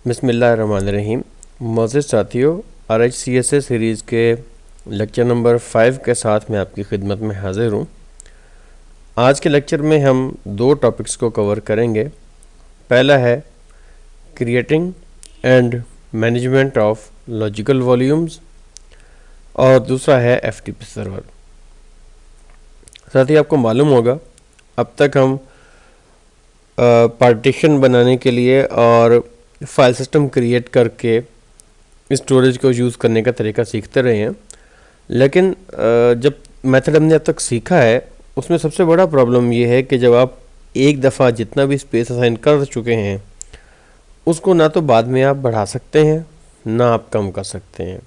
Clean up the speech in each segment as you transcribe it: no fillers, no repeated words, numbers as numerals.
बिस्मिल्लाहिर्रहमानिर्रहीम। मोअज़्ज़िज़ साथियों, RHCSA series के लेक्चर नंबर 5 के साथ मैं आपकी खिदमत में हाज़िर हूँ। आज के लेक्चर में हम दो टॉपिक्स को कवर करेंगे। पहला है creating and management of logical volumes और दूसरा है FTP सर्वर। साथ ही आपको मालूम होगा अब तक हम पार्टीशन बनाने के लिए और फाइल सिस्टम क्रिएट करके स्टोरेज को यूज़ करने का तरीका सीखते रहे हैं, लेकिन जब मेथड हमने अब तक सीखा है उसमें सबसे बड़ा प्रॉब्लम ये है कि जब आप एक दफ़ा जितना भी स्पेस असाइन कर चुके हैं उसको ना तो बाद में आप बढ़ा सकते हैं ना आप कम कर सकते हैं।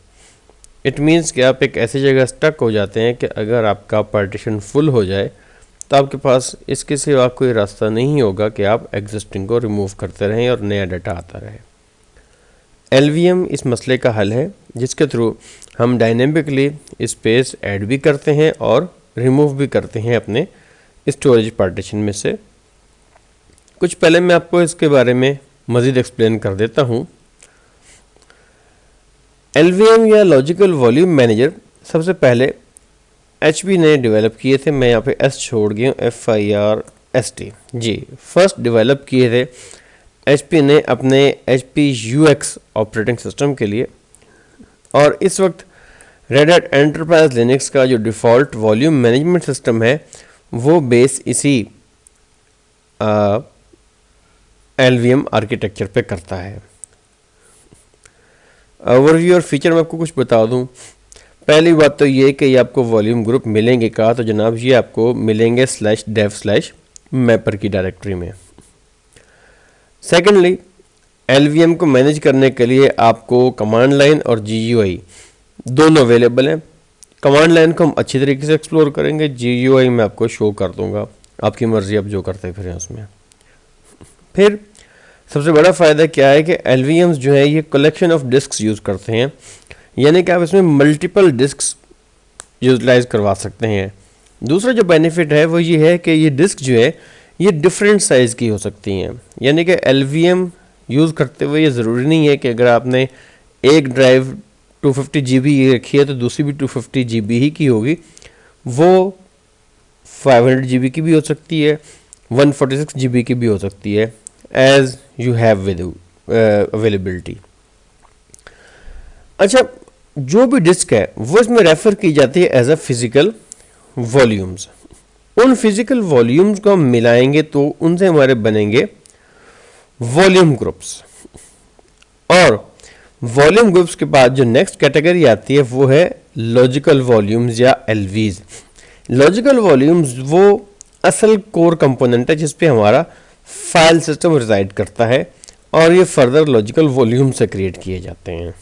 इट मीन्स कि आप एक ऐसी जगह स्टक हो जाते हैं कि अगर आपका पार्टीशन फुल हो जाए तो आपके पास इसके सिवा कोई रास्ता नहीं होगा कि आप एग्जिस्टिंग को रिमूव करते रहें और नया डाटा आता रहे। LVM इस मसले का हल है जिसके थ्रू हम डायनेमिकली स्पेस ऐड भी करते हैं और रिमूव भी करते हैं अपने स्टोरेज पार्टीशन में से। कुछ पहले मैं आपको इसके बारे में मज़ीद एक्सप्लेन कर देता हूँ। LVM या लॉजिकल वॉल्यूम मैनेजर सबसे पहले HP ने डेवलप किए थे। मैं यहाँ पे S छोड़ गया हूँ, FIRST जी, फर्स्ट डेवलप किए थे HP ने अपने HP UX ऑपरेटिंग सिस्टम के लिए। और इस वक्त रेड हैट एंटरप्राइज लिनक्स का जो डिफ़ॉल्ट वॉल्यूम मैनेजमेंट सिस्टम है वो बेस इसी LVM आर्किटेक्चर पे करता है। ओवरव्यू और फीचर में आपको कुछ बता दूं। पहली बात तो ये कि ये आपको वॉल्यूम ग्रुप मिलेंगे कहा, तो जनाब ये आपको मिलेंगे /dev/mapper की डायरेक्टरी में। सेकेंडली, LVM को मैनेज करने के लिए आपको कमांड लाइन और GUI दोनों अवेलेबल हैं। कमांड लाइन को हम अच्छी तरीके से एक्सप्लोर करेंगे, GUI मैं आपको शो कर दूंगा, आपकी मर्ज़ी आप जो करते फिरें उसमें। फिर सबसे बड़ा फ़ायदा क्या है कि LVMs जो है ये कलेक्शन ऑफ डिस्क्स यूज़ करते हैं, यानी कि आप इसमें मल्टीपल डिस्क्स यूटिलाइज करवा सकते हैं। दूसरा जो बेनिफिट है वो ये है कि ये डिस्क जो है ये डिफरेंट साइज़ की हो सकती हैं, यानी कि LVM यूज़ करते हुए ये ज़रूरी नहीं है कि अगर आपने एक ड्राइव 250 GB रखी है तो दूसरी भी 250 GB ही की होगी। वो 500 GB की भी हो सकती है, 146 GB की भी हो सकती है, as you have with availability. अच्छा, जो भी डिस्क है वो इसमें रेफर की जाती है एज अ फिजिकल वॉल्यूम्स। उन फिजिकल वॉल्यूम्स को हम मिलाएंगे तो उनसे हमारे बनेंगे वॉल्यूम ग्रुप्स। और वॉल्यूम ग्रुप्स के बाद जो नेक्स्ट कैटेगरी आती है वो है लॉजिकल वॉल्यूम्स या LVs। लॉजिकल वॉल्यूम्स वो असल कोर कंपोनेंट है जिस पे हमारा फाइल सिस्टम रिजाइड करता है और ये फर्दर लॉजिकल वॉल्यूम से क्रिएट किए जाते हैं।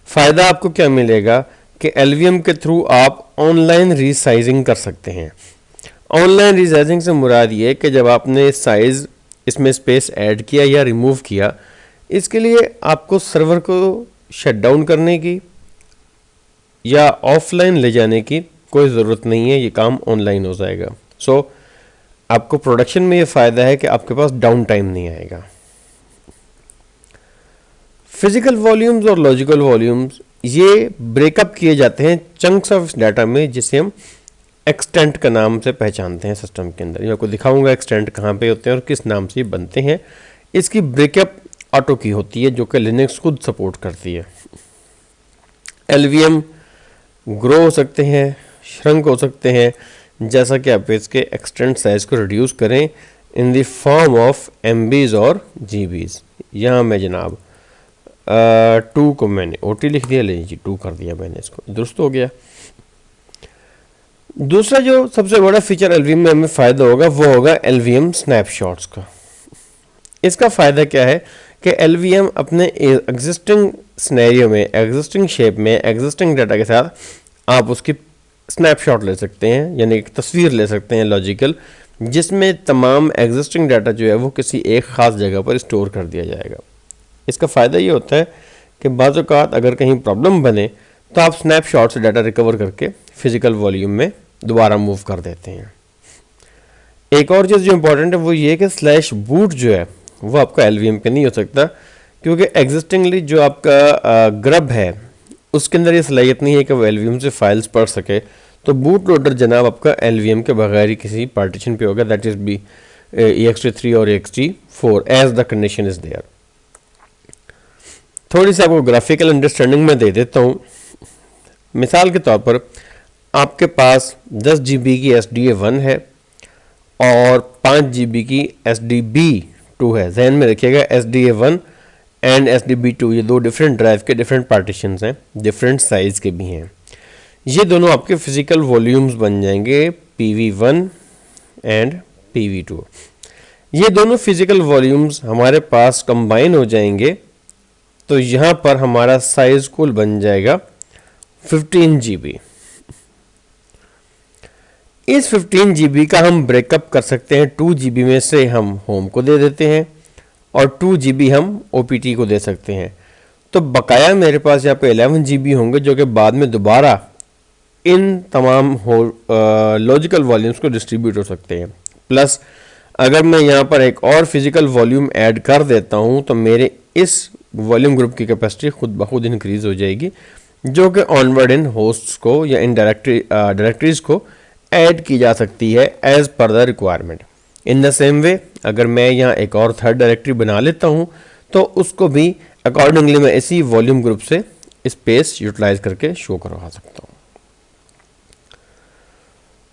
फ़ायदा आपको क्या मिलेगा कि LVM के थ्रू आप ऑनलाइन रीसाइजिंग कर सकते हैं। ऑनलाइन रीसाइजिंग से मुराद ये कि जब आपने साइज़ इसमें स्पेस ऐड किया या रिमूव किया, इसके लिए आपको सर्वर को शट डाउन करने की या ऑफलाइन ले जाने की कोई ज़रूरत नहीं है, ये काम ऑनलाइन हो जाएगा। सो आपको प्रोडक्शन में ये फ़ायदा है कि आपके पास डाउन टाइम नहीं आएगा। फिजिकल वॉल्यूम्स और लॉजिकल वॉल्यूम्स ये ब्रेकअप किए जाते हैं चंक्स ऑफ डाटा में, जिसे हम एक्सटेंट का नाम से पहचानते हैं सिस्टम के अंदर। मैं आपको दिखाऊंगा एक्सटेंट कहाँ पे होते हैं और किस नाम से ये बनते हैं। इसकी ब्रेकअप ऑटो की होती है जो कि लिनक्स खुद सपोर्ट करती है। LVM ग्रो हो सकते हैं, श्रंक हो सकते हैं, जैसा कि आप इसके एक्सटेंट साइज को रिड्यूस करें in the form of MBs और GBs। यहाँ मैं जनाब 2 को मैंने OT लिख दिया, ले जी 2 कर दिया मैंने, इसको दुरुस्त हो गया। दूसरा जो सबसे बड़ा फीचर LVM में हमें फ़ायदा होगा वो होगा LVM स्नैपशॉट्स का। इसका फ़ायदा क्या है कि LVM अपने एग्जिस्टिंग सिनेरियो में, एग्जिस्टिंग शेप में, एग्जिस्टिंग डाटा के साथ आप उसकी स्नैपशॉट ले सकते हैं, यानी एक तस्वीर ले सकते हैं लॉजिकल, जिसमें तमाम एग्जिस्टिंग डाटा जो है वो किसी एक ख़ास जगह पर स्टोर कर दिया जाएगा। इसका फ़ायदा ये होता है कि बाज़ औक़ात अगर कहीं प्रॉब्लम बने तो आप स्नैपशॉट से डाटा रिकवर करके फिजिकल वॉल्यूम में दोबारा मूव कर देते हैं। एक और चीज़ जो इम्पोर्टेंट है वो ये कि /boot जो है वो आपका एलवीएम पे नहीं हो सकता, क्योंकि एग्जिस्टिंगली जो आपका ग्रब है उसके अंदर ये सलाहियत नहीं है कि वो एलवीएम से फाइल्स पढ़ सके। तो बूट लोडर जनाब आपका एलवीएम के बगैर ही किसी पार्टीशन पे होगा, दैट इज बी ext3 और ext4 as the condition is there. थोड़ी सी आपको ग्राफिकल अंडरस्टैंडिंग में दे देता हूँ। मिसाल के तौर पर आपके पास 10 GB की SDA1 है और 5 GB की SDB2 है। जहन में रखिएगा SDA1 एंड SDB2 ये दो डिफरेंट ड्राइव के डिफरेंट पार्टीशंस हैं, डिफरेंट साइज के भी हैं। ये दोनों आपके फिजिकल वॉल्यूम्स बन जाएंगे PV1 एंड PV2। ये दोनों फिजिकल वॉल्यूम्स हमारे पास कंबाइन हो जाएंगे तो यहाँ पर हमारा साइज कुल बन जाएगा 15 GB। इस 15 GB का हम ब्रेकअप कर सकते हैं। 2 GB में से हम होम को दे देते हैं और 2 GB हम OPT को दे सकते हैं। तो बकाया मेरे पास यहाँ पे 11 GB होंगे जो कि बाद में दोबारा इन तमाम लॉजिकल वॉल्यूम्स को डिस्ट्रीब्यूट हो सकते हैं। प्लस अगर मैं यहाँ पर एक और फिजिकल वॉल्यूम ऐड कर देता हूँ तो मेरे इस वॉल्यूम ग्रुप की कैपेसिटी खुद ब खुद इंक्रीज हो जाएगी, जो कि ऑनवर्ड इन होस्ट्स को या इन डायरेक्टरीज को ऐड की जा सकती है as per the requirement. In the same way अगर मैं यहाँ एक और थर्ड डायरेक्टरी बना लेता हूँ तो उसको भी अकॉर्डिंगली मैं इसी वॉल्यूम ग्रुप से स्पेस यूटिलाइज करके शो करवा सकता हूँ।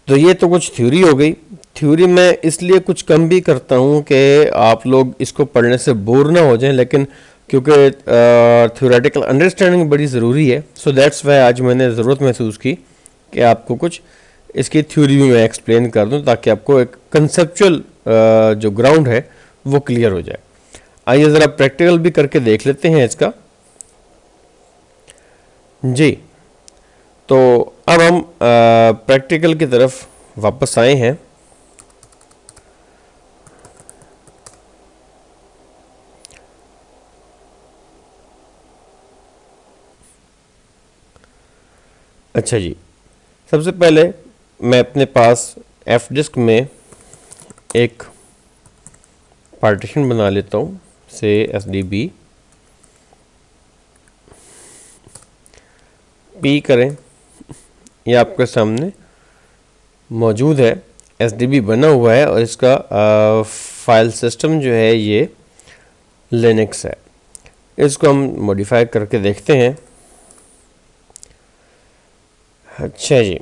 तो ये तो कुछ थ्योरी हो गई। थ्योरी में इसलिए कुछ कम भी करता हूँ कि आप लोग इसको पढ़ने से बोर ना हो जाएं, लेकिन क्योंकि थ्योरेटिकल अंडरस्टैंडिंग बड़ी ज़रूरी है, सो दैट्स वाई आज मैंने ज़रूरत महसूस की कि आपको कुछ इसकी थ्योरी भी मैं एक्सप्लेन कर दूं ताकि आपको एक कंसेप्चुअल जो ग्राउंड है वो क्लियर हो जाए। आइए ज़रा प्रैक्टिकल भी करके देख लेते हैं इसका। जी, तो अब हम प्रैक्टिकल की तरफ वापस आए हैं। अच्छा जी, सबसे पहले मैं अपने पास एफ डिस्क में एक पार्टीशन बना लेता हूँ से SDB P करें, ये आपके सामने मौजूद है। SDB बना हुआ है और इसका फाइल सिस्टम जो है ये लिनक्स है। इसको हम मॉडिफाई करके देखते हैं। अच्छा जी,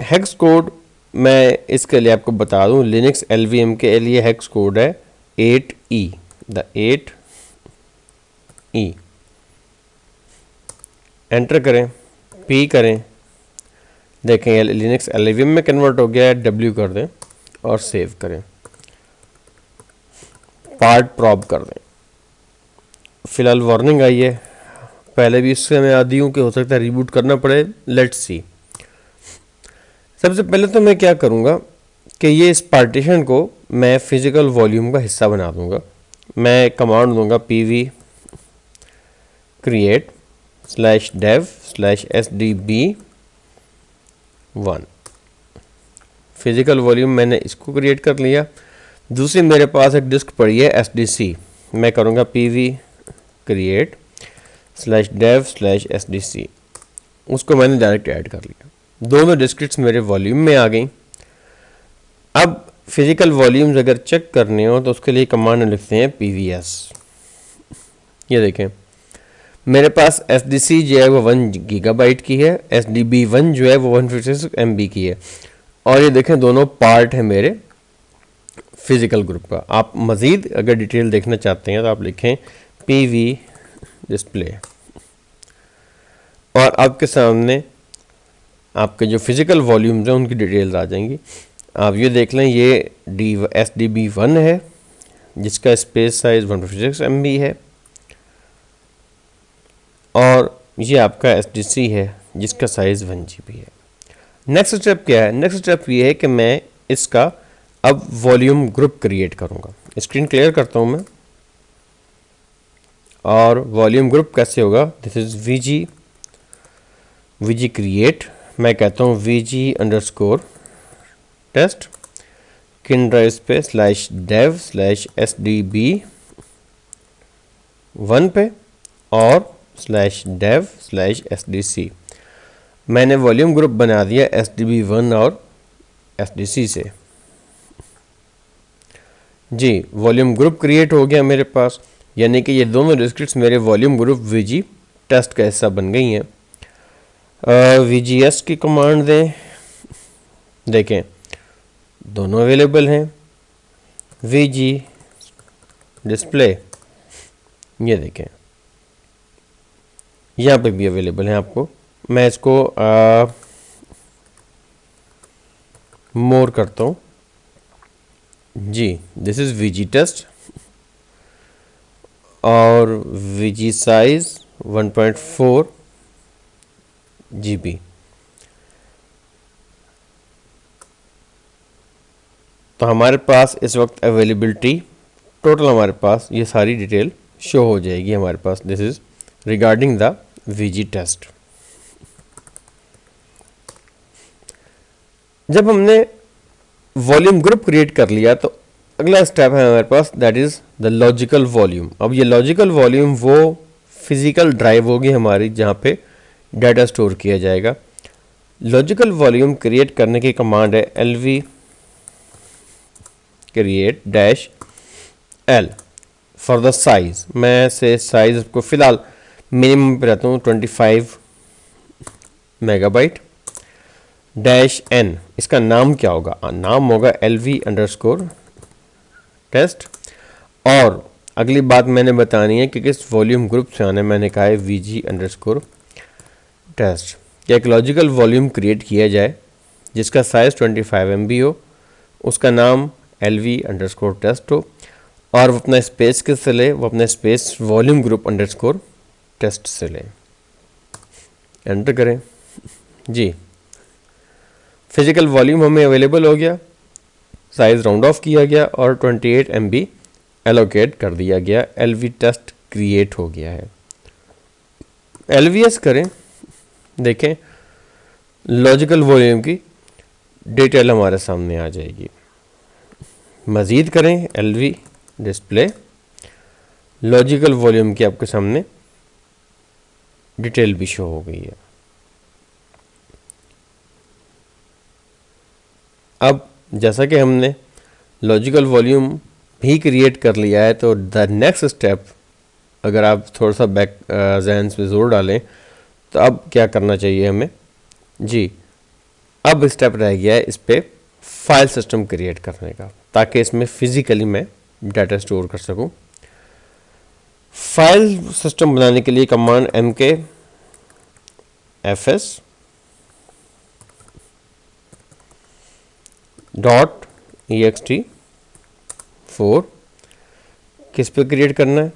हेक्स कोड मैं इसके लिए आपको बता दूं, लिनक्स LVM के लिए हेक्स कोड है 8E, द 8E। एंटर करें, P करें, देखें ये लिनक्स LVM में कन्वर्ट हो गया है। W कर दें और सेव करें, पार्ट प्रॉप कर दें। फिलहाल वार्निंग आई है, पहले भी इससे मैं आदी हूँ कि हो सकता है रिबूट करना पड़े। Let's see. सबसे पहले तो मैं क्या करूँगा कि ये इस पार्टीशन को मैं फिजिकल वॉल्यूम का हिस्सा बना दूँगा। मैं कमांड दूँगा pv create /dev/sdb1। Physical volume मैंने इसको क्रिएट कर लिया। दूसरी मेरे पास एक डिस्क पड़ी है SDC, मैं करूँगा pv create /dev/sdc, उसको मैंने डायरेक्ट ऐड कर लिया। दोनों डिस्क्रिप्ट्स मेरे वॉल्यूम में आ गई। अब फिजिकल वॉल्यूम्स अगर चेक करने हो तो उसके लिए कमांड लिखते हैं pvs। ये देखें मेरे पास SDC जो है वो 1 GB की है, SDB1 जो है वो 156 MB की है, और ये देखें दोनों पार्ट है मेरे फिजिकल ग्रुप का। आप मज़ीद अगर डिटेल देखना चाहते हैं तो आप लिखें pv डिस्प्ले और आपके सामने आपके जो फिजिकल वॉल्यूम्स हैं उनकी डिटेल्स आ जाएंगी। आप ये देख लें, ये SDB1 है जिसका स्पेस साइज 156 MB है, और ये आपका SDC है जिसका साइज़ 1 GB है। नेक्स्ट स्टेप क्या है? नेक्स्ट स्टेप ये है कि मैं इसका अब वॉल्यूम ग्रुप क्रिएट करूँगा। स्क्रीन क्लियर करता हूँ मैं, और वॉल्यूम ग्रुप कैसे होगा? दिस इज़ VG क्रिएट, मैं कहता हूँ VG_test किन ड्राइव पे /dev/sdb वन पे और /dev/sdc। मैंने वॉल्यूम ग्रुप बना दिया SDB1 और SDC से। जी, वॉल्यूम ग्रुप क्रिएट हो गया मेरे पास, यानी कि ये दोनों डिस्क्रिप्ट्स मेरे वॉल्यूम ग्रुप VG टेस्ट का हिस्सा बन गई हैं। VGS की कमांड दें, देखें दोनों अवेलेबल हैं। VG डिस्प्ले, ये देखें यहाँ पे भी अवेलेबल है आपको। मैं इसको मोर करता हूँ। जी, दिस इज़ VG टेस्ट और VG साइज 1.4 GB। तो हमारे पास इस वक्त अवेलेबिलिटी टोटल हमारे पास ये सारी डिटेल शो हो जाएगी हमारे पास। This is regarding the VG test. जब हमने वॉल्यूम ग्रुप क्रिएट कर लिया तो अगला स्टेप है हमारे पास, that is the logical volume. अब ये लॉजिकल वॉल्यूम वो फिजिकल ड्राइव होगी हमारी जहाँ पे डाटा स्टोर किया जाएगा। लॉजिकल वॉल्यूम क्रिएट करने की कमांड है LV create -L for the size. मैं से साइज को फ़िलहाल मिनिमम पे रहता हूँ 25 मेगाबाइट। -N, इसका नाम क्या होगा? नाम होगा LV_टेस्ट। और अगली बात मैंने बतानी है कि किस वॉल्यूम ग्रुप से आने, मैंने कहा है VG_टेस्ट। कि एक लॉजिकल वॉल्यूम क्रिएट किया जाए जिसका साइज़ 25 MB हो, उसका नाम LV_टेस्ट हो, और वो अपना स्पेस किससे ले? वो अपना स्पेस वॉल्यूम ग्रुप _टेस्ट से ले। एंटर करें। जी, फिजिकल वॉल्यूम हमें अवेलेबल हो गया, साइज़ राउंड ऑफ किया गया और 28 MB एलोकेट कर दिया गया। LV टेस्ट क्रिएट हो गया है। LVS करें, देखें लॉजिकल वॉल्यूम की डिटेल हमारे सामने आ जाएगी। मज़ीद करें LV डिस्प्ले, लॉजिकल वॉल्यूम की आपके सामने डिटेल भी शो हो गई है। अब जैसा कि हमने लॉजिकल वॉल्यूम भी क्रिएट कर लिया है, तो द नेक्स्ट स्टेप अगर आप थोड़ा सा बैक ज़हन में जोर डालें तो अब क्या करना चाहिए हमें? जी, अब स्टेप रह गया है इस पे फाइल सिस्टम क्रिएट करने का, ताकि इसमें फिज़िकली मैं डाटा स्टोर कर सकूं। फाइल सिस्टम बनाने के लिए कमांड MKFS .ext4 किस पे क्रिएट करना है?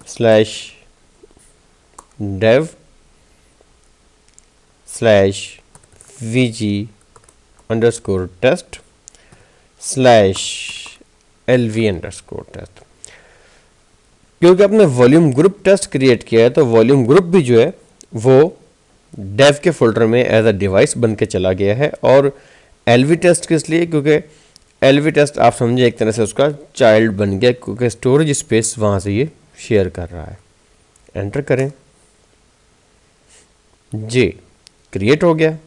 /dev/VG_test/LV_test। क्योंकि आपने वॉल्यूम ग्रुप टेस्ट क्रिएट किया है तो वॉल्यूम ग्रुप भी जो है वो डेव के फोल्डर में एज अ डिवाइस बन के चला गया है। और LV टेस्ट किस लिए? क्योंकि LV टेस्ट आप समझे एक तरह से उसका चाइल्ड बन गया, क्योंकि स्टोरेज स्पेस वहाँ से ये शेयर कर रहा है। एंटर करें। जी, क्रिएट हो गया।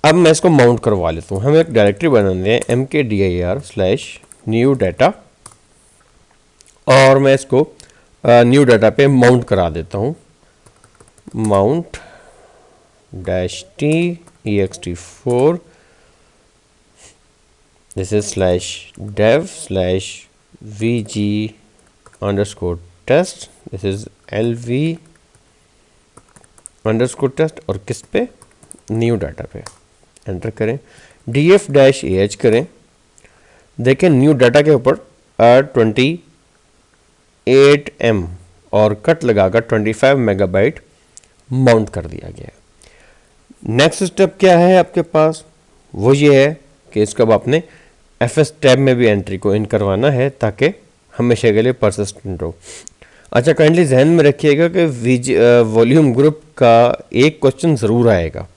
अब मैं इसको माउंट करवा लेता हूँ। हम एक डायरेक्टरी बनाते हैं mkdir/new data, और मैं इसको न्यू डाटा पे माउंट करा देता हूँ। Mount -t ext4, this is /dev/VG_test, this is LV_test, और किस पे? न्यू डाटा पे। एंटर करें। df-ah करें। देखें न्यू डाटा के ऊपर 28M और कट लगाकर 25 मेगाबाइट माउंट कर दिया गया है। नेक्स्ट स्टेप क्या है आपके पास? वो ये है कि इसको अब आपने FS टैब में भी एंट्री को इन करवाना है, ताकि हमेशा के लिए परसिस्टेंट हो। अच्छा, काइंडली जहन में रखिएगा कि वॉल्यूम ग्रुप का एक क्वेश्चन ज़रूर आएगा,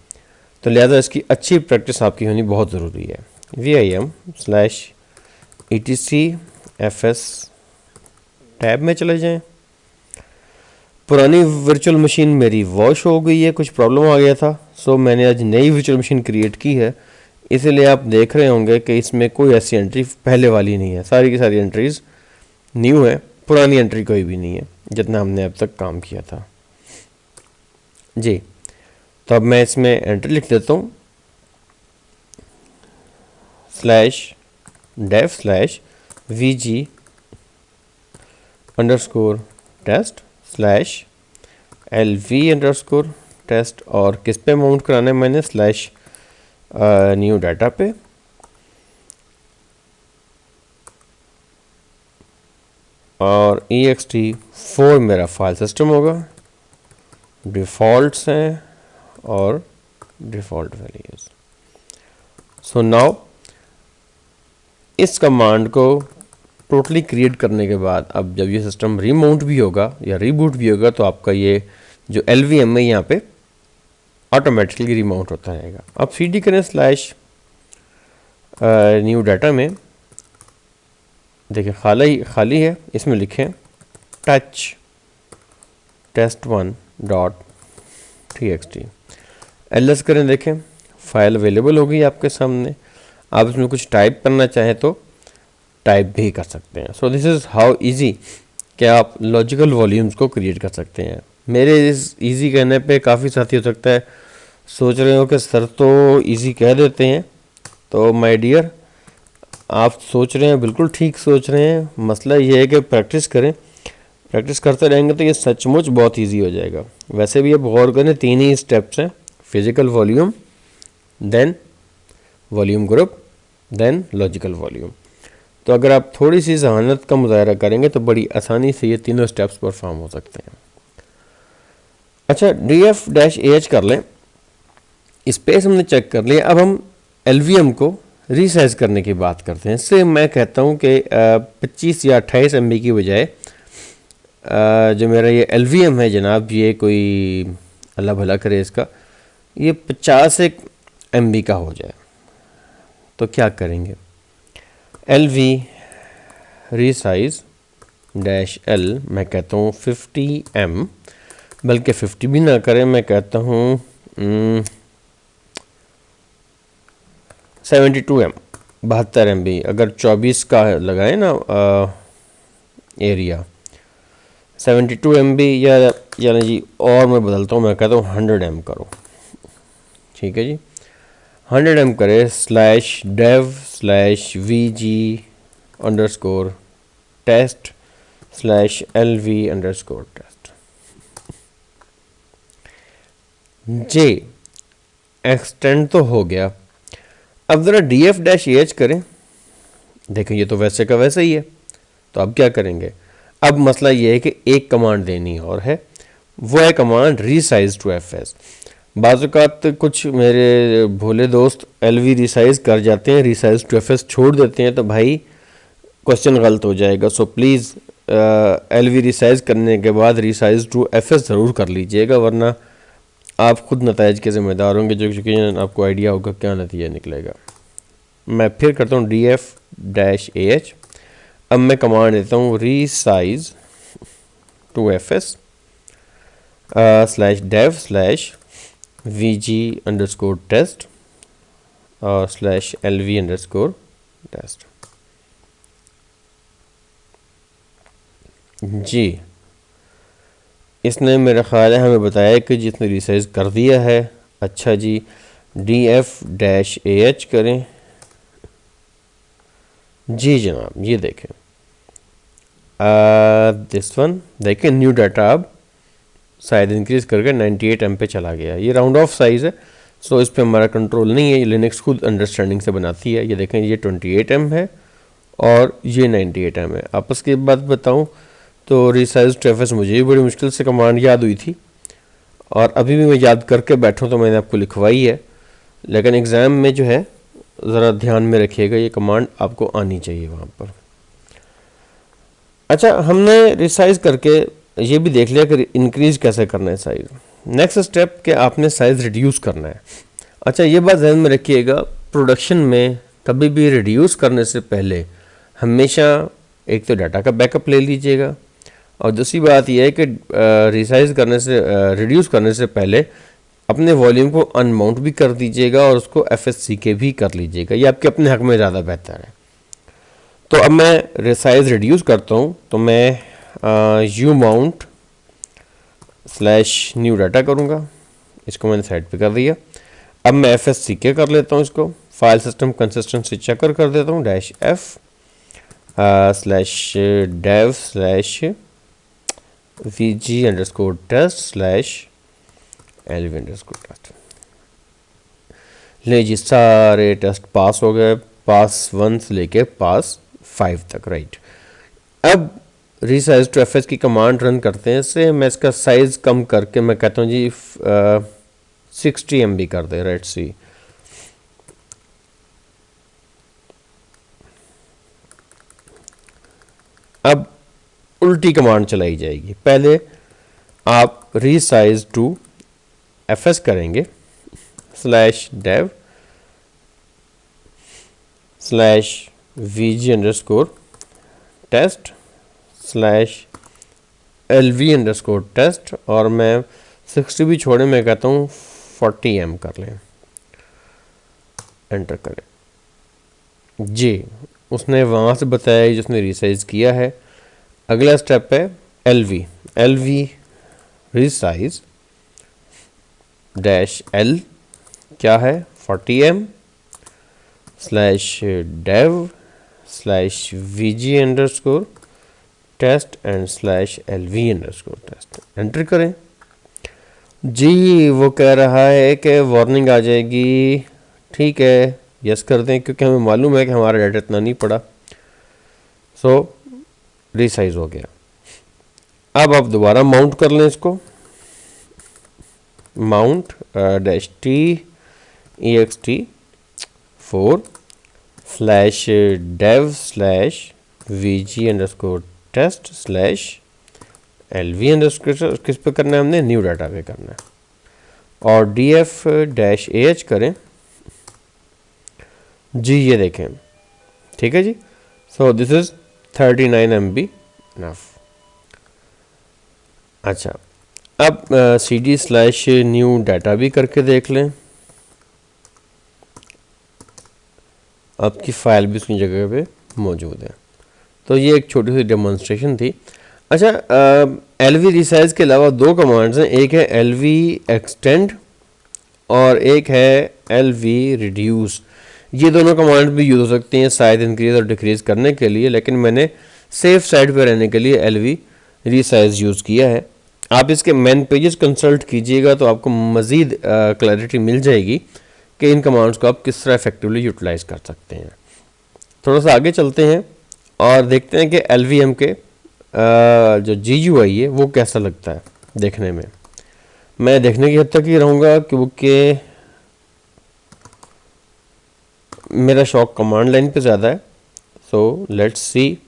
तो लिहाजा इसकी अच्छी प्रैक्टिस आपकी होनी बहुत ज़रूरी है। vim/etc FS टैब में चले जाएं। पुरानी वर्चुअल मशीन मेरी वॉश हो गई है, कुछ प्रॉब्लम आ गया था, सो मैंने आज नई वर्चुअल मशीन क्रिएट की है। इसीलिए आप देख रहे होंगे कि इसमें कोई ऐसी एंट्री पहले वाली नहीं है, सारी की सारी एंट्रीज न्यू है, पुरानी एंट्री कोई भी नहीं है जितना हमने अब तक काम किया था जी। तो अब मैं इसमें एंट्री लिख देता हूँ, /dev/vg underscore test /lv underscore test, और किस पे माउंट कराना है मैंने, /न्यू डाटा पे, और ext4 मेरा फाइल सिस्टम होगा, डिफ़ॉल्ट्स हैं और डिफ़ॉल्ट वैल्यूज़। सो नाउ इस कमांड को टोटली क्रिएट करने के बाद अब जब ये सिस्टम रीमाउंट भी होगा या रीबूट भी होगा तो आपका ये जो LVM है यहाँ पे ऑटोमेटिकली रीमाउंट होता रहेगा। अब cd करें /न्यू डाटा में, देखिए खाली है, इसमें लिखें टच test1.txt, ls करें, देखें फाइल अवेलेबल होगी आपके सामने। आप इसमें कुछ टाइप करना चाहें तो टाइप भी कर सकते हैं। So this is how easy कि आप लॉजिकल वॉल्यूम्स को क्रिएट कर सकते हैं। मेरे इस इजी कहने पे काफ़ी साथी हो सकता है सोच रहे हो कि सर तो इजी कह देते हैं, तो माय डियर आप सोच रहे हैं बिल्कुल ठीक सोच रहे हैं। मसला ये है कि प्रैक्टिस करें, प्रैक्टिस करते रहेंगे तो ये सचमुच बहुत इजी हो जाएगा। वैसे भी अब गौर करें 3 ही स्टेप्स हैं, physical volume, then volume group, then logical volume. तो अगर आप थोड़ी सी जहानत का मुजाहरा करेंगे तो बड़ी आसानी से ये तीनों स्टेप्स परफॉर्म हो सकते हैं। अच्छा, df-ah कर लें, स्पेस हमने चेक कर लिया। अब हम LVM को रीसाइज करने की बात करते हैं। इससे मैं कहता हूँ कि 25 या 28 MB की बजाय जो मेरा ये LVM है जनाब, ये कोई अल्लाह भला करे इसका, ये 50 MB का हो जाए। तो क्या करेंगे, LV रीसाइज -L मैं कहता हूँ 50M, बल्कि 50 भी ना करें, मैं कहता हूँ 72M 72 MB। अगर 24 का लगाए ना एरिया, 72 MB या यानी जी, और मैं बदलता हूँ, मैं कहता हूँ 100M करो, ठीक है जी। 100M करे /dev/vg underscore test /lv underscore test. जे एक्सटेंड तो हो गया। अब ज़रा df-ah करें, देखें ये तो वैसे का वैसे ही है। तो अब क्या करेंगे, अब मसला ये है कि एक कमांड देनी और है, वो है कमांड रीसाइज टू fs। बाज़ात कुछ मेरे भोले दोस्त LV रीसाइज कर जाते हैं, रीसाइज टू fs छोड़ देते हैं, तो भाई क्वेश्चन गलत हो जाएगा। सो प्लीज़ LV रीसाइज करने के बाद रीसाइज टू fs ज़रूर कर लीजिएगा, वरना आप खुद नताइज के ज़िम्मेदार होंगे, जो कि आपको आइडिया होगा क्या नतीजा निकलेगा। मैं फिर करता हूँ df-ah। अब मैं कमांड देता हूँ resize two fs /dev/vg underscore test और /lv अंडरस्कोर टेस्ट। जी, इसने मेरा ख्याल है हमें बताया कि जिसने रीसाइज कर दिया है। अच्छा जी, df-ah करें। जी जनाब, ये देखें दिस वन, देखें न्यू डाटा अब साइज इंक्रीज करके 98M पे चला गया। ये राउंड ऑफ साइज़ है, सो इस पे हमारा कंट्रोल नहीं है, ये लिनक्स खुद अंडरस्टैंडिंग से बनाती है। ये देखें, ये 28M है और ये 98M है। आपस की बात बताऊं तो रीसाइज टू fs मुझे भी बड़ी मुश्किल से कमांड याद हुई थी, और अभी भी मैं याद करके बैठूँ तो मैंने आपको लिखवाई है, लेकिन एग्ज़ाम में जो है ज़रा ध्यान में रखिएगा, ये कमांड आपको आनी चाहिए वहाँ पर। अच्छा, हमने रिसाइज करके ये भी देख लिया कि इंक्रीज कैसे करना है साइज़। नेक्स्ट स्टेप कि आपने साइज़ रिड्यूस करना है। अच्छा, ये बात ध्यान में रखिएगा, प्रोडक्शन में कभी भी रिड्यूस करने से पहले हमेशा एक तो डाटा का बैकअप ले लीजिएगा, और दूसरी बात यह है कि रिसाइज करने से रिड्यूस करने से पहले अपने वॉल्यूम को अनमाउंट भी कर दीजिएगा और उसको FSC के भी कर लीजिएगा, ये आपके अपने हक में ज़्यादा बेहतर है। तो अब मैं रिसाइज रिड्यूस करता हूँ, तो मैं you mount slash new data करूँगा, इसको मैंने साइड पे कर दिया। अब मैं FSC के कर लेता हूँ, इसको फाइल सिस्टम कंसिस्टेंसी चेकर कर देता हूँ, -f slash dev slash vg_test slash lv_test। ले जी, सारे टेस्ट पास हो गए, पास 1 से लेके पास 5 तक, राइट। अब रीसाइज टू FS की कमांड रन करते हैं, इससे मैं इसका साइज कम करके मैं कहता हूँ जी 60 MB कर दे, राइट सी। अब उल्टी कमांड चलाई जाएगी, पहले आप रीसाइज टू FS करेंगे /dev /vg_test /lv_test और मैं 60 भी छोड़े, मैं कहता हूँ 40 M कर लें, एंटर करें जी। उसने वहाँ से बताया जिसने रिसाइज किया है। अगला स्टेप है LV रिसाइज -L क्या है 40 M /dev /vg_test and /lv_test, enter करें जी। वो कह रहा है कि वार्निंग आ जाएगी, ठीक है, यस कर दें, क्योंकि हमें मालूम है कि हमारा डाटा इतना नहीं पड़ा। सो रिसाइज हो गया। अब आप दोबारा माउंट कर लें इसको, mount -t ext4 /dev /vg_test /lv_test, किस पे करना है हमने, न्यू डाटा पे करना है, और df-ah करें जी। ये देखें, ठीक है जी। So this is 39 MB enough. अच्छा, अब cd/new डाटा भी करके देख लें, आपकी फाइल भी उसकी जगह पे मौजूद है। तो ये एक छोटी सी डेमोन्स्ट्रेशन थी। अच्छा, LV रिसाइज के अलावा दो कमांड्स हैं, एक है LV एक्सटेंड और एक है LV रिड्यूस। ये दोनों कमांड भी यूज़ हो सकती हैं साइज इंक्रीज और डिक्रीज करने के लिए, लेकिन मैंने सेफ साइड पे रहने के लिए LV रिसाइज यूज़ किया है। आप इसके मैन पेजेस कंसल्ट कीजिएगा तो आपको मज़ीद क्लैरिटी मिल जाएगी कि इन कमांड्स को आप किस तरह इफेक्टिवली यूटिलाइज कर सकते हैं। थोड़ा सा आगे चलते हैं और देखते हैं कि LVM के जो GUI है वो कैसा लगता है देखने में। मैं देखने की हद तक ही रहूँगा क्योंकि मेरा शौक कमांड लाइन पे ज़्यादा है। सो लेट्स सी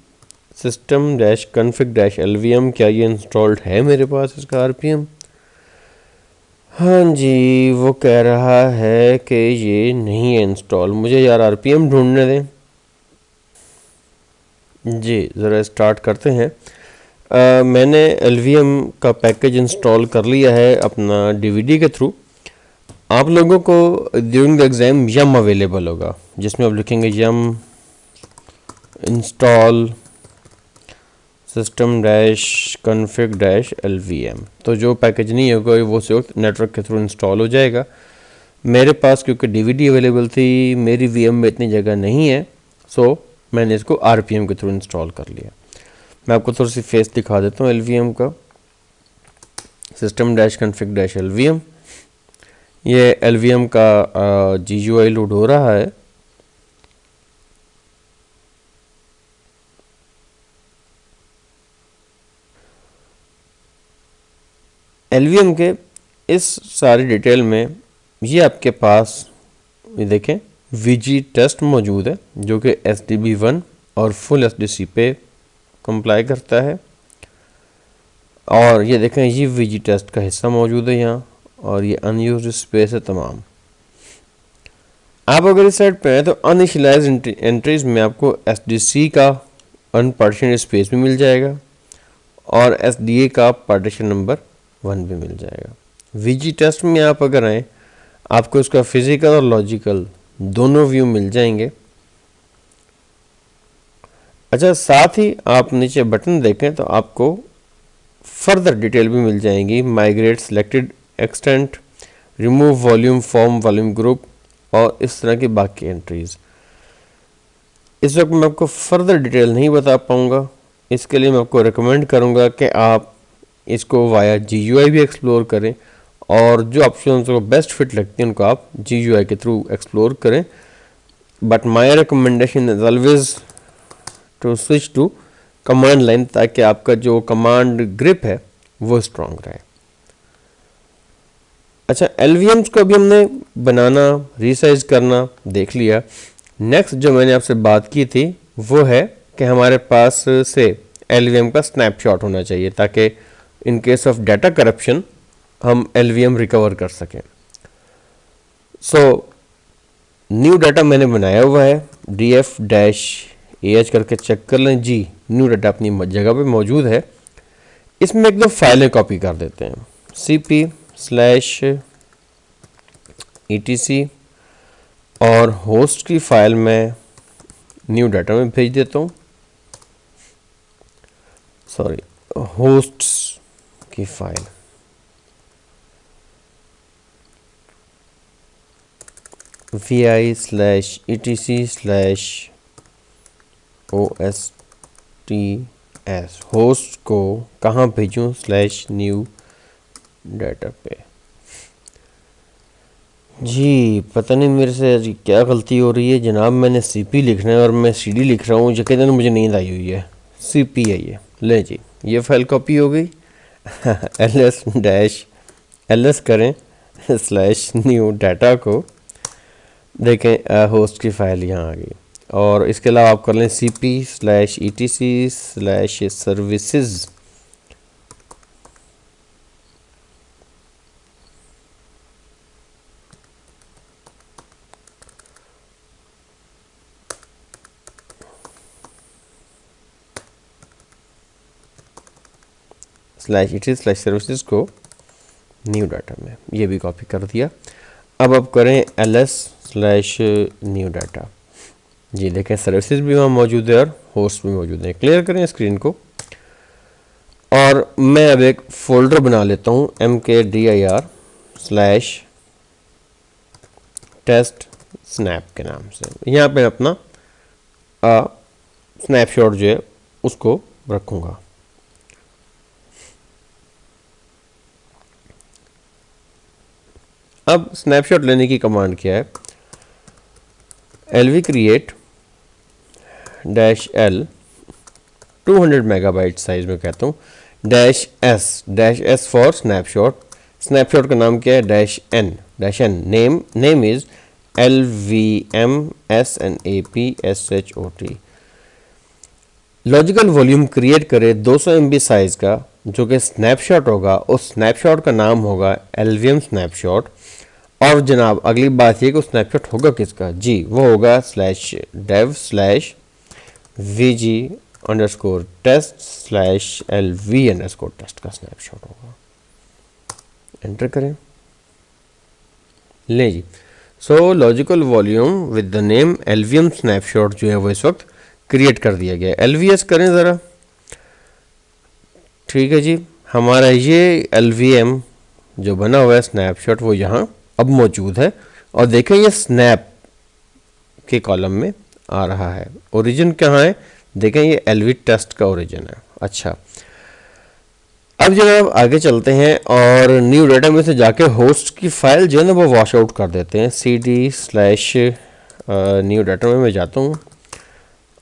system-config-lvm, क्या ये इंस्टॉल्ड है मेरे पास इसका RPM? हाँ जी, वो कह रहा है कि ये नहीं है इंस्टॉल। मुझे यार RPM ढूंढने दें जी, ज़रा स्टार्ट करते हैं। मैंने LVM का पैकेज इंस्टॉल कर लिया है अपना DVD के थ्रू। आप लोगों को during the exam yum available होगा, जिसमें आप लिखेंगे यम इंस्टॉल system-config-lvm। तो जो पैकेज नहीं होगा वो उसी वक्त नेटवर्क के थ्रू इंस्टॉल हो जाएगा। मेरे पास क्योंकि DVD अवेलेबल थी, मेरी VM में इतनी जगह नहीं है, सो मैंने इसको RPM के थ्रू इंस्टॉल कर लिया। मैं आपको थोड़ी सी फेस दिखा देता हूँ LVM का। system-config-lvm, ये LVM का GUI लोड हो रहा है। LVM के इस सारी डिटेल में ये आपके पास ये देखें VG टेस्ट मौजूद है जो कि SDB1 और फुल SDC पे कंप्लाई करता है, और ये देखें ये VG टेस्ट का हिस्सा मौजूद है यहाँ, और ये अनयूज्ड स्पेस है तमाम। आप अगर इस साइड पे हैं तो अनइनिशियलाइज्ड एंट्रीज में आपको SDC का अनपार्टीशनड स्पेस भी मिल जाएगा, और SDA का पार्टीशन नंबर 1 भी मिल जाएगा। VG टेस्ट में आप अगर आएँ, आपको इसका फिजिकल और लॉजिकल दोनों व्यू मिल जाएंगे। अच्छा, साथ ही आप नीचे बटन देखें तो आपको फर्दर डिटेल भी मिल जाएंगी। Migrate selected extent, remove volume form volume group और इस तरह की बाकी एंट्रीज। इस वक्त मैं आपको फर्दर डिटेल नहीं बता पाऊंगा, इसके लिए मैं आपको रिकमेंड करूंगा कि आप इसको वाया GUI भी एक्सप्लोर करें और जो ऑप्शन को बेस्ट फिट लगती हैं उनको आप GUI के थ्रू एक्सप्लोर करें। But my recommendation is always to switch to command line, ताकि आपका जो कमांड ग्रिप है वो स्ट्रांग रहे। अच्छा, LVMs को अभी हमने बनाना, रिसाइज करना देख लिया। नेक्स्ट जो मैंने आपसे बात की थी वो है कि हमारे पास से LVM का स्नैपशॉट होना चाहिए, ताकि in case of data corruption हम LVM रिकवर कर सकें। सो न्यू डाटा मैंने बनाया हुआ है, df-ah करके चेक कर लें जी, न्यू डाटा अपनी जगह पे मौजूद है। इसमें एक दो फाइलें कॉपी कर देते हैं, cp/etc और होस्ट की फाइल मैं न्यू डाटा में भेज देता हूँ, सॉरी होस्ट्स की फाइल vi/etc/osts, होस्ट को कहाँ भेजूँ, /न्यू डाटा पे। जी पता नहीं मेरे से आज क्या गलती हो रही है जनाब, मैंने CP लिखना है और मैं CD लिख रहा हूँ। यकीनन मुझे नींद आई हुई है। CP है ये, ले जी ये फाइल कॉपी हो गई। ls करें /न्यू डाटा को, देखें होस्ट की फाइल यहाँ आ गई। और इसके अलावा आप कर लें cp/etc/services /etc/services को न्यू डाटा में, ये भी कॉपी कर दिया। अब आप करें ls/न्यू डाटा। जी देखें सर्विसेज भी वहाँ मौजूद है और होस्ट भी मौजूद है। क्लियर करें स्क्रीन को और मैं अब एक फोल्डर बना लेता हूँ mkdir/test snap के नाम से। यहाँ पे अपना स्नैपशॉट जो है उसको रखूँगा। अब स्नैपशॉट लेने की कमांड क्या है, lv create -l 200 megabyte size में कहता हूँ, -s फॉर स्नैपशॉट। स्नैपशॉट का नाम क्या है, -n name is LVMSNAPSHOT। Logical volume create करे 200 MB साइज का, जो कि स्नैपशॉट होगा। उस स्नैपशॉट का नाम होगा LVM स्नैपशॉट। और जनाब अगली बात ये कि स्नैपशॉट होगा किसका, जी वो होगा /dev/vg_test/lv_test का स्नैपशॉट होगा। एंटर करें, ले जी। So logical volume with the name LVM snapshot जो है वो इस वक्त क्रिएट कर दिया गया है। LVS करें ज़रा, ठीक है जी। हमारा ये LVM जो बना हुआ है स्नैपशॉट वो यहाँ अब मौजूद है। और देखें ये स्नैप के कॉलम में आ रहा है। ओरिजिन कहाँ है, देखें ये LV टेस्ट का ओरिजिन है। अच्छा, अब जब आगे चलते हैं और न्यू डाटा में से जाके होस्ट की फाइल जो है ना वो वॉश आउट कर देते हैं। cd/न्यू डाटा में मैं जाता हूँ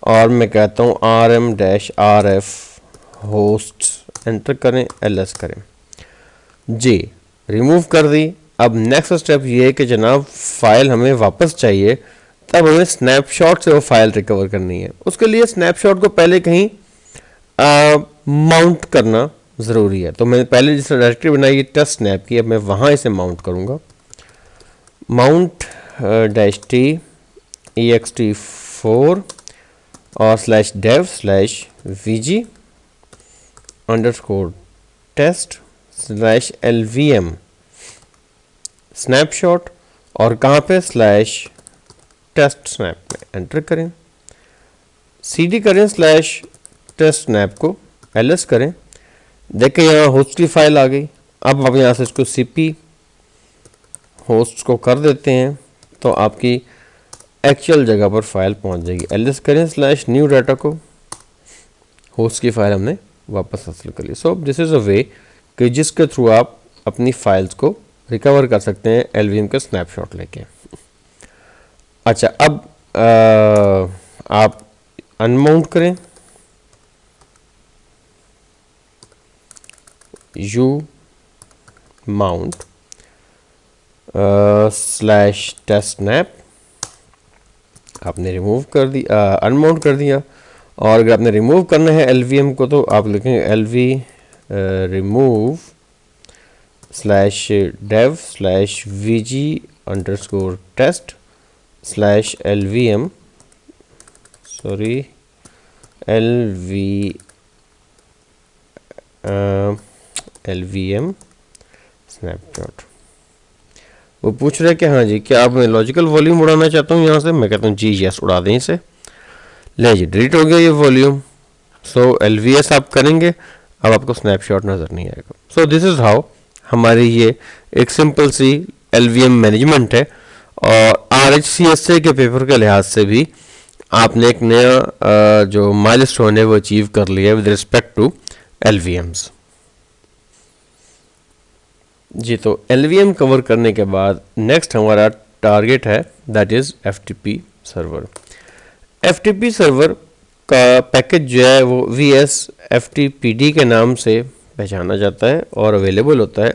और मैं कहता हूँ rm-rf होस्ट, एंटर करें, ls करें जी, रिमूव कर दी। अब नेक्स्ट स्टेप ये है कि जनाब फाइल हमें वापस चाहिए, तब हमें स्नैपशॉट से वो फाइल रिकवर करनी है। उसके लिए स्नैपशॉट को पहले कहीं माउंट करना ज़रूरी है। तो मैंने पहले जिस डायरेक्टरी बनाई है टेस्ट स्नैप की, अब मैं वहाँ इसे माउंट करूँगा। माउंट -t ext4 और /dev/vg underscore test slash LVM snapshot और कहाँ पे स्लैश टेस्ट स्नैप में एंटर करें, CD करें स्लैश टेस्ट स्नैप को LS करें। देखें यहाँ होस्ट की फाइल आ गई। अब आप यहाँ से इसको CP होस्ट को कर देते हैं तो आपकी एक्चुअल जगह पर फाइल पहुँच जाएगी। LS करें स्लैश न्यू डाटा को, होस्ट की फाइल हमने वापस हासिल कर ली। सो दिस इज़ अ वे कि जिसके थ्रू आप अपनी फाइल्स को रिकवर कर सकते हैं LVM का स्नैपशॉट लेके। अच्छा, अब आप अनमाउंट करें, U mount slash test snap आपने रिमूव कर दिया, अनमाउंट कर दिया। और अगर आपने रिमूव करना है LVM को तो आप लिखेंगे LV remove slash dev slash VG underscore test slash LVM sorry LVM snapshot. वो पूछ रहे कि हाँ जी क्या आप लॉजिकल वॉल्यूम उड़ाना चाहता हूँ यहाँ से। मैं कहता हूँ जी यस उड़ा दें इसे। ले जी डिलीट हो गया ये वॉल्यूम। सो LVS आप करेंगे, अब आपको स्नैपशॉट नज़र नहीं आएगा। सो दिस इज़ हाउ हमारी ये एक सिंपल सी LVM मैनेजमेंट है। और RHCSA के पेपर के लिहाज से भी आपने एक नया जो माइलस्टोन है वो अचीव कर लिया विद रिस्पेक्ट टू LVMs। जी तो LVM कवर करने के बाद नेक्स्ट हमारा टारगेट है that is FTP server. FTP server का पैकेज जो है वो VS-FTPD के नाम से पहचाना जाता है और अवेलेबल होता है।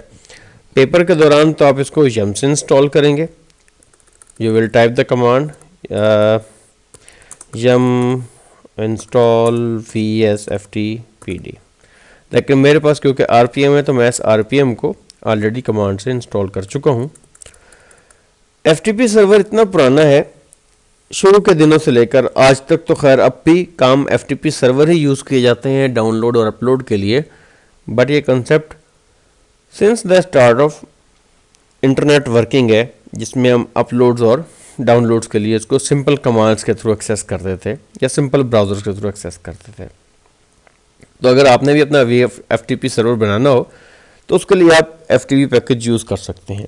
पेपर के दौरान तो आप इसको यम से इंस्टॉल करेंगे। You will type the command yum install VS-FTPD। लेकिन मेरे पास क्योंकि RPM है तो मैं इस RPM को ऑलरेडी कमांड से इंस्टॉल कर चुका हूँ। FTP सर्वर इतना पुराना है, शुरू के दिनों से लेकर आज तक तो खैर अब भी काम FTP सर्वर ही यूज़ किए जाते हैं डाउनलोड और अपलोड के लिए। बट ये concept since the start of internet working है, जिसमें हम अपलोड्स और डाउनलोड्स के लिए इसको सिंपल कमांड्स के थ्रू एक्सेस करते थे या सिंपल ब्राउज़र्स के थ्रू एक्सेस करते थे। तो अगर आपने भी अपना FTP सर्वर बनाना हो तो उसके लिए आप FTP पैकेज यूज़ कर सकते हैं।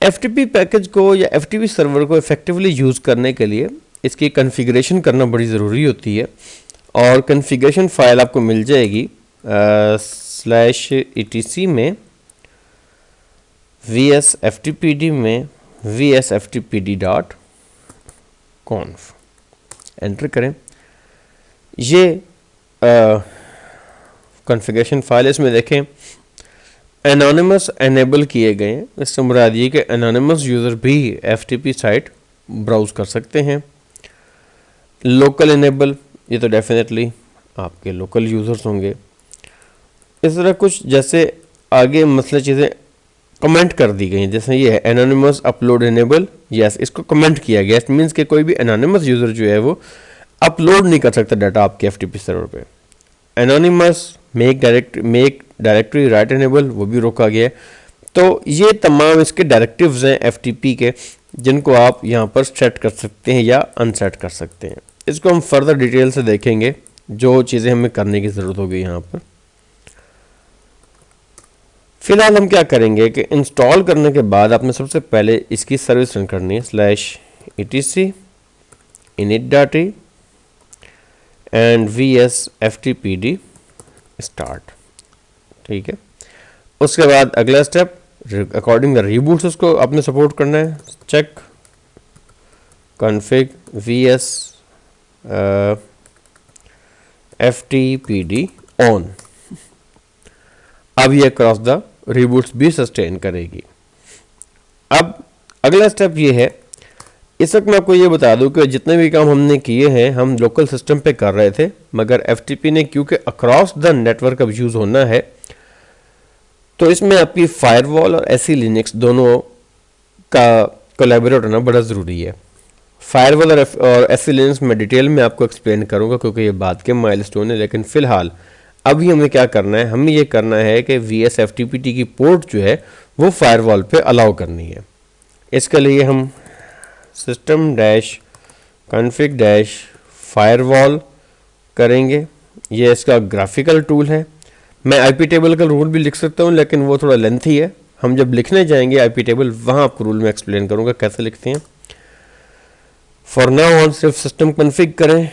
FTP पैकेज को या FTP सर्वर को इफ़ेक्टिवली यूज़ करने के लिए इसकी कॉन्फ़िगरेशन करना बड़ी ज़रूरी होती है। और कॉन्फ़िगरेशन फ़ाइल आपको मिल जाएगी /etc में VS-FTPD में VS-FTPD.conf एंटर करें। ये कॉन्फ़िगरेशन फाइल इसमें देखें एनोनिमस एनेबल किए गए हैं। इससे मुराद ये कि एनोनिमस यूज़र भी FTP साइट ब्राउज़ कर सकते हैं। लोकल इनेबल, ये तो डेफिनेटली आपके लोकल यूज़र्स होंगे। इस तरह कुछ जैसे आगे मसले चीज़ें कमेंट कर दी गई हैं, जैसे ये है एनोनिमस अपलोड इनेबल, यस इसको कमेंट किया गया। इट मीन्स कि कोई भी एनोनिमस यूज़र जो है वो अपलोड नहीं कर सकता डाटा आपके FTP सर्वर पे। Anonymous make directory write enable, वो भी रोका गया है। तो ये तमाम इसके डायरेक्टिव्स हैं FTP के, जिनको आप यहाँ पर सेट कर सकते हैं या अनसेट कर सकते हैं। इसको हम फर्दर डिटेल से देखेंगे, जो चीज़ें हमें करने की ज़रूरत होगी यहाँ पर। फिलहाल हम क्या करेंगे कि इंस्टॉल करने के बाद आपने सबसे पहले इसकी सर्विस रन करनी है /etc init.t and VS-FTPD start. ठीक है, उसके बाद अगला स्टेप अकॉर्डिंग द रीबूट्स उसको आपने सपोर्ट करना है। Check config VS-FTPD on. अब ये क्रॉस द रीबूट्स भी सस्टेन करेगी। अब अगला स्टेप ये है, इस वक्त मैं आपको ये बता दूं कि जितने भी काम हमने किए हैं हम लोकल सिस्टम पे कर रहे थे, मगर FTP ने क्योंकि अक्रॉस द नेटवर्क अब यूज़ होना है तो इसमें आपकी फायरवॉल और SE लिनक्स दोनों का कोलैबोरेट होना बड़ा ज़रूरी है। फायरवॉल और SE लिनक्स में डिटेल में आपको एक्सप्लेन करूँगा क्योंकि ये बाद के माइलस्टोन है, लेकिन फ़िलहाल अभी हमें क्या करना है, हमें ये करना है कि VSFTPT की पोर्ट जो है वो फायरवॉल पे अलाउ करनी है। इसके लिए हम system dash config dash firewall करेंगे। ये इसका ग्राफिकल टूल है। मैं आईपी टेबल का रूल भी लिख सकता हूँ, लेकिन वो थोड़ा लेंथी है। हम जब लिखने जाएंगे आईपी टेबल, वहाँ आपको रूल में एक्सप्लेन करूँगा कैसे लिखते हैं। फॉर नाउ ऑन सिर्फ सिस्टम कॉन्फ़िग करें,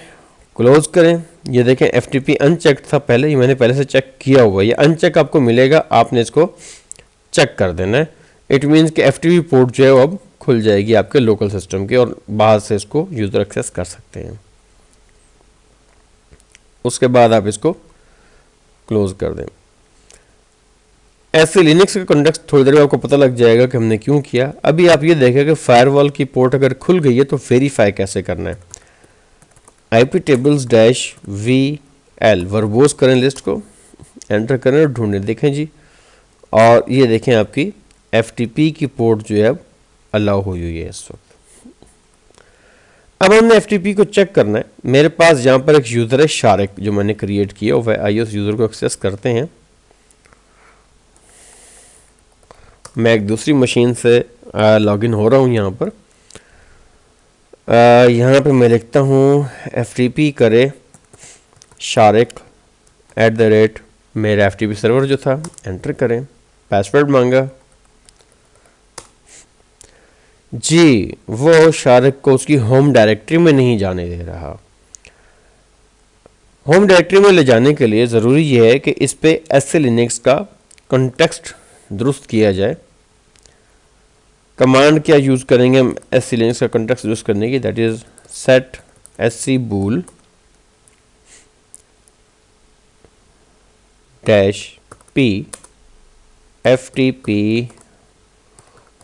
क्लोज करें। ये देखें FTP अनचेक था पहले, ये मैंने पहले से चेक किया हुआ है। ये अनचेक आपको मिलेगा, आपने इसको चेक कर देना है। इट मीन्स कि FTP पोर्ट जो है वो अब खुल जाएगी आपके लोकल सिस्टम की, और बाहर से इसको यूज़र एक्सेस कर सकते हैं। उसके बाद आप इसको क्लोज कर दें। ऐसे लिनक्स का कॉन्टेक्स्ट थोड़ी देर में आपको पता लग जाएगा कि हमने क्यों किया। अभी आप ये देखें कि फायरवॉल की पोर्ट अगर खुल गई है तो वेरीफाई कैसे करना है। IP tables dash VL verbose करें, लिस्ट को एंटर करें और ढूंढें। देखें जी, और ये देखें आपकी FTP की पोर्ट जो है अब अलाउ हुई हुई है इस वक्त। अब हमने FTP को चेक करना है। मेरे पास यहाँ पर एक यूज़र है शारिक, जो मैंने क्रिएट किया, और आइए उस यूज़र को एक्सेस करते हैं। मैं एक दूसरी मशीन से लॉगिन हो रहा हूँ यहाँ पर। यहाँ पे मैं लिखता हूँ FTP करे शारिक @ मेरा FTP सर्वर जो था, एंटर करें। पासवर्ड मांगा जी, वो शारिक को उसकी होम डायरेक्टरी में नहीं जाने दे रहा। होम डायरेक्टरी में ले जाने के लिए ज़रूरी ये है कि इस पे SC लिनक्स का कॉन्टेक्स्ट दुरुस्त किया जाए। कमांड क्या यूज़ करेंगे हम SC लिनक्स का कॉन्टेक्स्ट दुरुस्त करने की, that is set SC bool -p FTP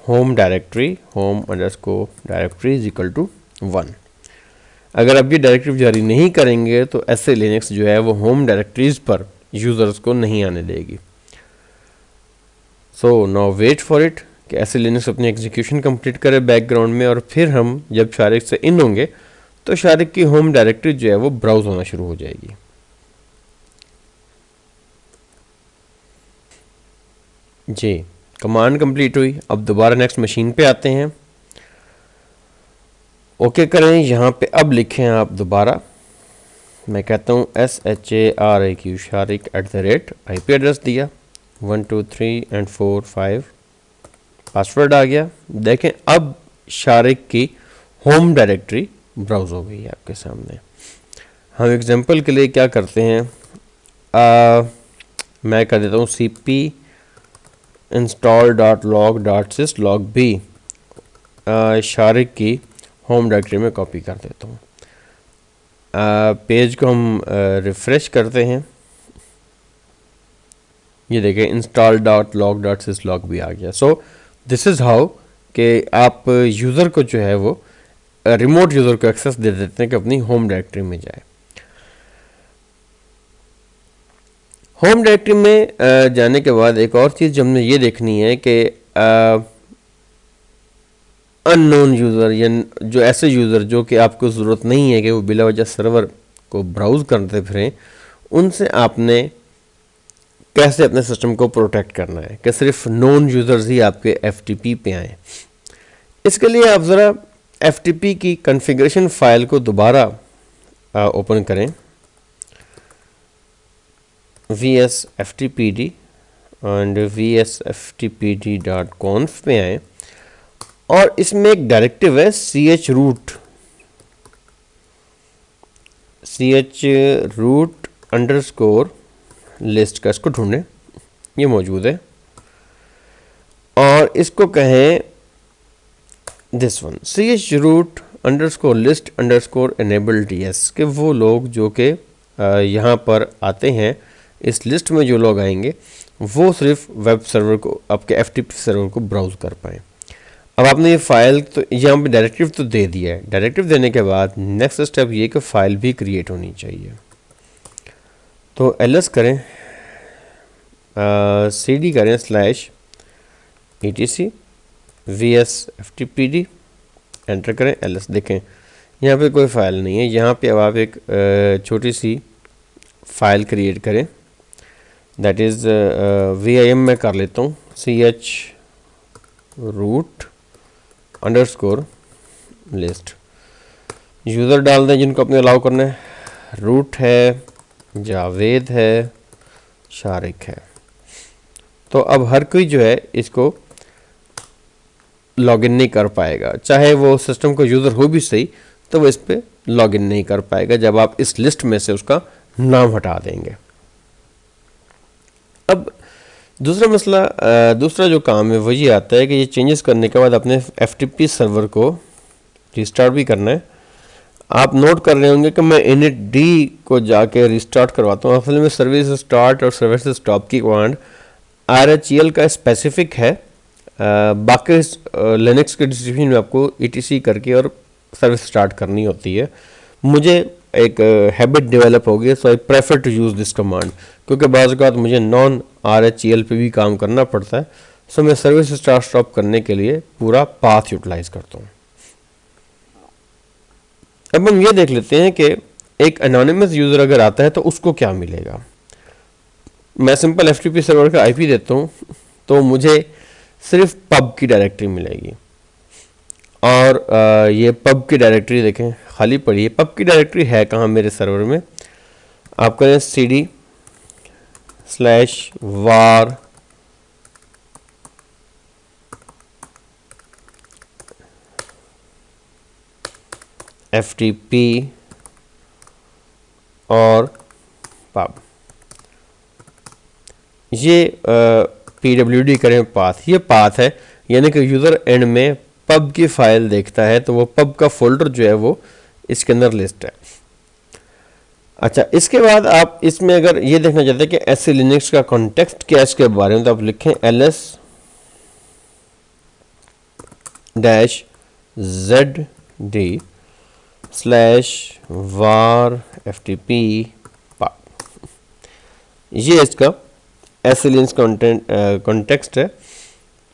home directory home directory is equal to 1। अगर आप ये डायरेक्टरी जारी नहीं करेंगे तो SC लिनक्स जो है वो होम डायरेक्टरीज पर यूज़र्स को नहीं आने देगी। So now wait for it कि SC लिनक्स अपनी एग्जीक्यूशन कंप्लीट करे बैकग्राउंड में, और फिर हम जब शारिक से इन होंगे तो शारिक की होम डायरेक्टरी जो है वो ब्राउज होना शुरू हो जाएगी। जी, कमांड कंप्लीट हुई। अब दोबारा नेक्स्ट मशीन पे आते हैं। ओके करें, यहाँ पे अब लिखें आप दोबारा, मैं कहता हूँ SHARIQ शारिक @ IP एड्रेस दिया 1 2 3 and 4 5, पासवर्ड आ गया। देखें अब शारिक की होम डायरेक्टरी ब्राउज हो गई है आपके सामने। हम एग्जांपल के लिए क्या करते हैं, मैं कर देता हूँ cp install.log.syslog_b शारिक की होम डायरेक्टरी में कॉपी कर देता हूँ। पेज को हम रिफ़्रेश करते हैं। ये देखें install.log.syslog_b आ गया। सो दिस इज़ हाउ कि आप यूज़र को जो है वो रिमोट यूज़र को एक्सेस दे देते हैं कि अपनी होम डायरेक्टरी में जाए। होम डायरेक्टरी में जाने के बाद एक और चीज़ जो हमने ये देखनी है कि अननोन यूज़र या जो ऐसे यूज़र जो कि आपको ज़रूरत नहीं है कि वो बिला वजह सर्वर को ब्राउज़ करते फिरें, उनसे आपने कैसे अपने सिस्टम को प्रोटेक्ट करना है कि सिर्फ नोन यूज़र्स ही आपके FTP पे आएँ। इसके लिए आप ज़रा FTP की कॉन्फ़िगरेशन फ़ाइल को दोबारा ओपन करें, VSFTPD एंड VSFTPD.conf पे आए, और इसमें एक डायरेक्टिव है chroot _list का, इसको ढूंढें, ये मौजूद है, और इसको कहें this one chroot _list_enable ds के वो लोग जो कि यहाँ पर आते हैं, इस लिस्ट में जो लोग आएंगे वो सिर्फ वेब सर्वर को, आपके FTP सर्वर को ब्राउज़ कर पाएँ। अब आपने ये फाइल तो यहाँ पे डायरेक्टिव तो दे दिया है। डायरेक्टिव देने के बाद नेक्स्ट स्टेप ये कि फ़ाइल भी क्रिएट होनी चाहिए। तो ls करें, cd करें /etc VSFTPD, एंटर करें ls। देखें यहाँ पे कोई फ़ाइल नहीं है। यहाँ पे अब आप एक छोटी सी फ़ाइल क्रिएट करें दैट इज़ VIM में कर लेता हूँ CH root underscore list. User डाल दें जिनको अपने अलाउ करना है। रूट है, जावेद है, शारिक है। तो अब हर कोई जो है इसको लॉगिन नहीं कर पाएगा, चाहे वो सिस्टम का यूज़र हो भी सही, तो वो इस पर लॉगिन नहीं कर पाएगा जब आप इस लिस्ट में से उसका नाम हटा देंगे। अब दूसरा मसला, दूसरा जो काम है वो ये आता है कि ये चेंजेस करने के बाद अपने FTP सर्वर को रिस्टार्ट भी करना है। आप नोट कर रहे होंगे कि मैं init-d को जाके रिस्टार्ट करवाता हूँ। असल में सर्विस स्टार्ट और सर्विस स्टॉप की कमांड RHEL का स्पेसिफिक है। बाकी लिनक्स के डिस्ट्रीब्यूशन में आपको etc करके और सर्विस स्टार्ट करनी होती है। मुझे एक हैबिट डेवलप हो गई, so I prefer to use this command, क्योंकि बाज़ औक़ात मुझे नॉन RHEL पे भी काम करना पड़ता है। सो मैं सर्विस स्टार्ट स्टॉप करने के लिए पूरा पाथ यूटिलाइज करता हूँ। अब हम ये देख लेते हैं कि एक एनोनिमस यूज़र अगर आता है तो उसको क्या मिलेगा। मैं सिंपल FTP सर्वर का IP देता हूँ तो मुझे सिर्फ पब की डायरेक्टरी मिलेगी, और ये पब की डायरेक्टरी देखें खाली पड़ी है। पब की डायरेक्टरी है कहाँ मेरे सर्वर में? आप करें CD/var FTP और पब, ये PWD करें पाथ। ये पाथ है, यानी कि यूज़र एंड में पब की फाइल देखता है तो वो पब का फोल्डर जो है वो इसके अंदर लिस्ट है। अच्छा, इसके बाद आप इसमें अगर ये देखना चाहते हैं कि SE लिनक्स का कॉन्टेक्स्ट क्या है इसके बारे में, तो आप लिखें ls-zd/var ftp pub। ये इसका SE लिनक्स कॉन्टेक्स्ट है।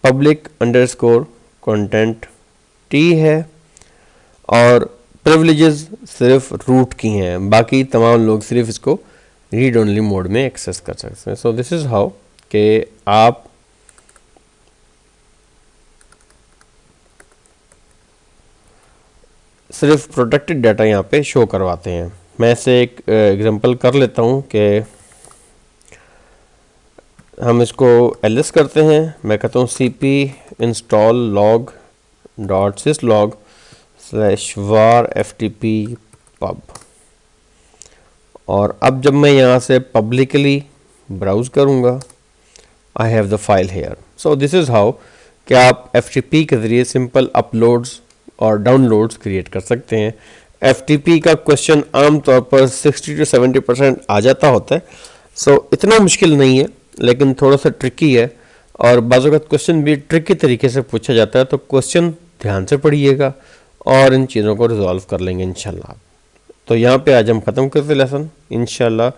पब्लिक अंडरस्कोर कंटेंट T है, और प्रिविलेजेस सिर्फ रूट की हैं, बाकी तमाम लोग सिर्फ इसको रीड ओनली मोड में एक्सेस कर सकते हैं। सो दिस इज़ हाउ कि आप सिर्फ प्रोटेक्टेड डाटा यहाँ पे शो करवाते हैं। मैं इसे एक एग्जांपल कर लेता हूँ कि हम इसको ls करते हैं। मैं कहता हूँ cp install log.syslog/var ftp pub, और अब जब मैं यहाँ से पब्लिकली ब्राउज करूँगा, I have the file hair. So this is how कि आप FTP के ज़रिए सिंपल अपलोड्स और डाउनलोड्स क्रिएट कर सकते हैं। FTP का क्वेश्चन आमतौर पर 60 to 70% आ जाता होता है। सो इतना मुश्किल नहीं है, लेकिन थोड़ा सा ट्रिकी है, और बाज़ वक़्त क्वेश्चन भी ट्रिकी तरीके से पूछा जाता है। तो क्वेश्चन ध्यान से पढ़िएगा और इन चीज़ों को रिजॉल्व कर लेंगे इंशाल्लाह। तो यहाँ पे आज हम ख़त्म करते लेसन। इंशाल्लाह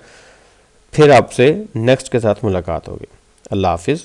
फिर आपसे नेक्स्ट के साथ मुलाकात होगी। अल्लाह हाफिज़।